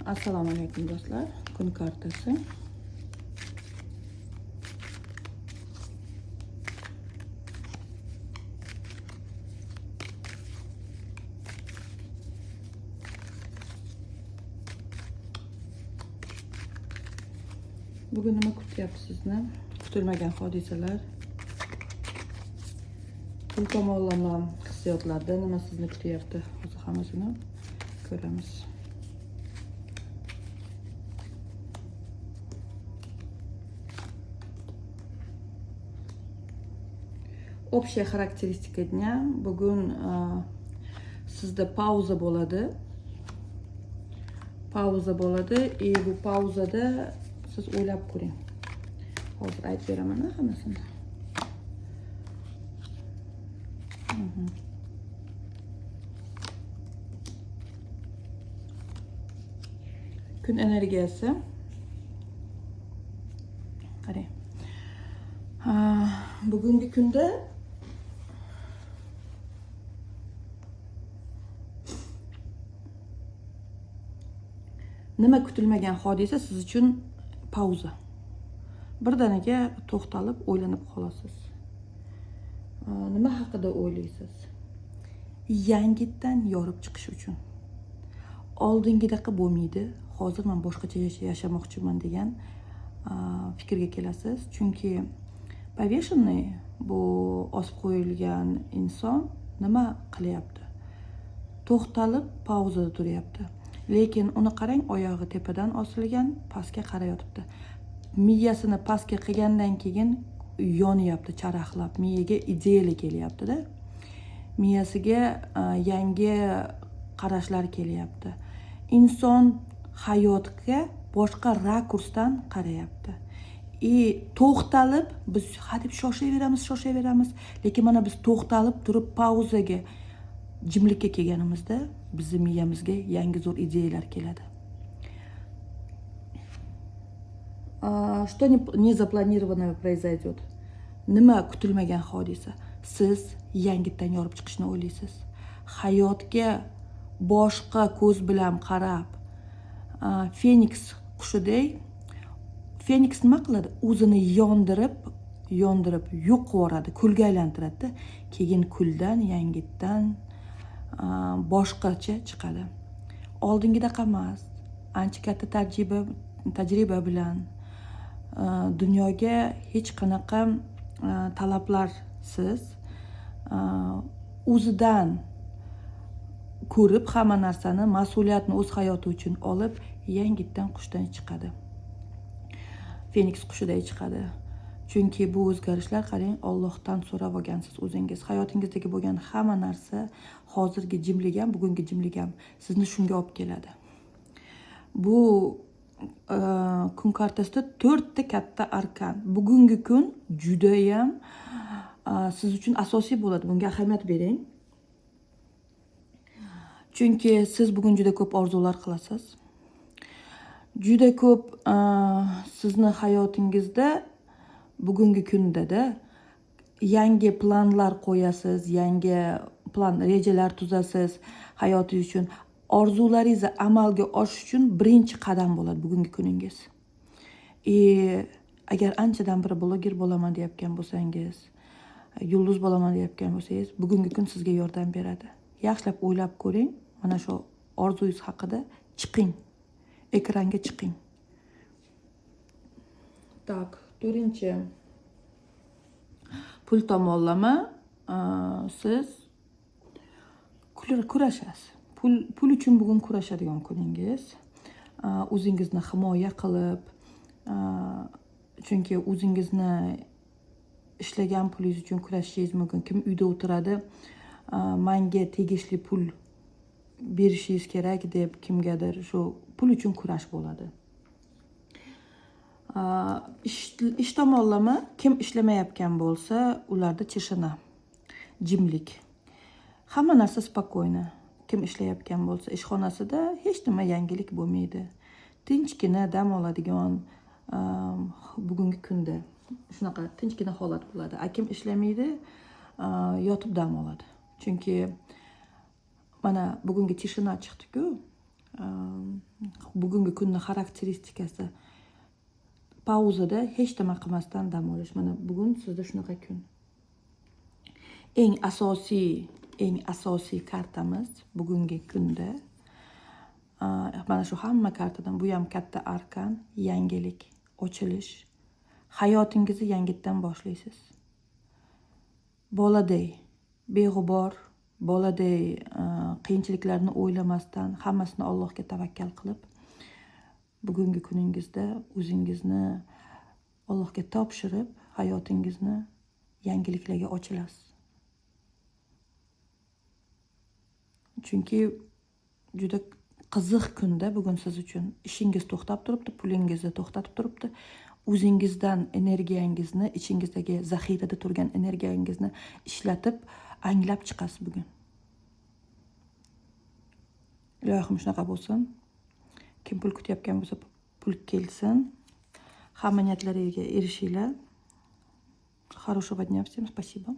Assalomu alaykum do'stlar. Kun kartasi. Bugun nima kutyapti sizni? Kutilmagan hodisalar. Pul tomonlama hissiyotlarda nima sizni kutyapti? Hozir hammasini ko'ramiz. Общая характеристика дня. Bugun sizda pauza bo'ladi. Pauza bo'ladi. Bu pauzada siz o'ylab ko'ring. Hozir aytib beraman hammasini. Kun energiyasi. Qarang. Bugungi kunda nima kutilmagan hodisa siz uchun pauza. Birdaniga to'xtalib o'ylanib qolasiz. Nima haqida o'ylaysiz? Yangitdan yorib chiqish uchun. Oldingidaqa bo'lmaydi. Hozir men boshqacha yashamoqchiman degan fikrga kelasiz. Chunki повешенный bu osib qo'yilgan inson nima qilyapti? To'xtalib pauzada turyapti. Lekin uni qarang, oyog'i tepadan osilgan, pastga qarab yotibdi. Miyasini pastga qilgandan keyin yonyapti, charaqlab, miyaga ideyalar kelyapti-da. Miyasiga yangi qarashlar kelyapti. Inson hayotga boshqa rakursdan qarayapti. To'xtalib, biz hadeb shoshaveramiz, lekin mana biz to'xtalib turib pauzaga, jimlikka kelganimizda bizning miyamizga yangi zo'r ideyalar keladi. Что не запланированное произойдет? Nima kutilmagan hodisa? Siz yangitdan yorib chiqishni o'ylaysiz. Hayotga boshqa ko'z bilan qarab, Feniks qushidek, Feniks nima qiladi? O'zini yondirib yo'q qilib, kulga aylantiradi. Keyin kuldan, yangitdan boshqacha chiqadi. Oldingidaqa emas, ancha katta tajriba bilan dunyoga hech qanaqa talablarsiz o'zidan ko'rib hamma narsani, mas'uliyatni o'z hayoti uchun olib, yangitdan qushdan chiqadi. Feniks qushiday chiqadi. Chunki bu o'zgarishlar, qarang, Allohdan so'rab olgansiz o'zingiz. Hayotingizdagi bo'lgan hamma narsa, hozirgi jimligam, bugungi jimligam sizni shunga olib keladi. Bu kun kartasida 4 ta katta arkan. Bugungi kun juda ham siz uchun asosiy bo'ladi. Bunga ahamiyat bering. Chunki siz bugun juda ko'p orzular qilasiz. Juda ko'p sizni hayotingizda bugungi kunda yangi planlar qo'yasiz, yangi plan, rejalar tuzasiz hayotingiz uchun. Orzularingizni amalga oshirish uchun birinchi qadam bo'ladi bugungi kuningiz. Agar anchadan beri bloger bo'laman deyotgan bo'lsangiz, yulduz bo'laman deyotgan bo'lsangiz, bugungi kun sizga yordam beradi. Yaxshilab o'ylab ko'ring, mana shu orzungiz haqida chiqing. Ekranga chiqing. Tak, 4-chi. Pul tomonlama, siz kurashasiz. Pul uchun bugun kurashadigan kuningiz. O'zingizni himoya qilib, chunki o'zingizni ishlagan pulingiz uchun kurashishingiz mumkin. Kim uyda o'tiradi, menga tegishli pul berishingiz kerak deb kimgadir shu pul uchun kurash bo'ladi. Ish tomonlama, kim ishlamayotgan bo'lsa, ularda tishina, jimlik. Hamma narsa spokойно. Kim ishlayotgan bo'lsa, ishxonasida hech nima yangilik bo'lmaydi. Tinchgina dam oladigan bugungi kunda shunaqa tinchgina holat bo'ladi. Kim ishlamaydi, yotib dam oladi. Chunki mana bugungi tishina chiqdi-ku. bugungi kunni xarakteristikasi pauzada hech nima qilmasdan dam olish. Mana bugun sizda shunaqa kun. Eng asosiy kartamiz bugungi kunda mana shu hamma kartadan bu ham katta arkan, yangilik, ochilish. Hayotingizni yangitdan boshlaysiz. Boladay, beg'ubor, boladay qiyinchiliklarni o'ylamasdan, hammasini Allohga tavakkal qilib, bugungi kuningizda o'zingizni Allohga topshirib, hayotingizni yangiliklarga ochilasiz. Chunki juda qiziq kunda bugun siz uchun. Ishingiz to'xtab turibdi, pulingizni to'xtatib turibdi. O'zingizdan energiyangizni, ichingizdagi zaxirada turgan energiyangizni ishlatib, anglab chiqasiz bugun. Ilohim shunaqa bo'lsin. Kim pul kutayotgan bo'lsa, pul kelsin. Hamma niyatlaringizga erishinglar. Хорошего дня всем, спасибо.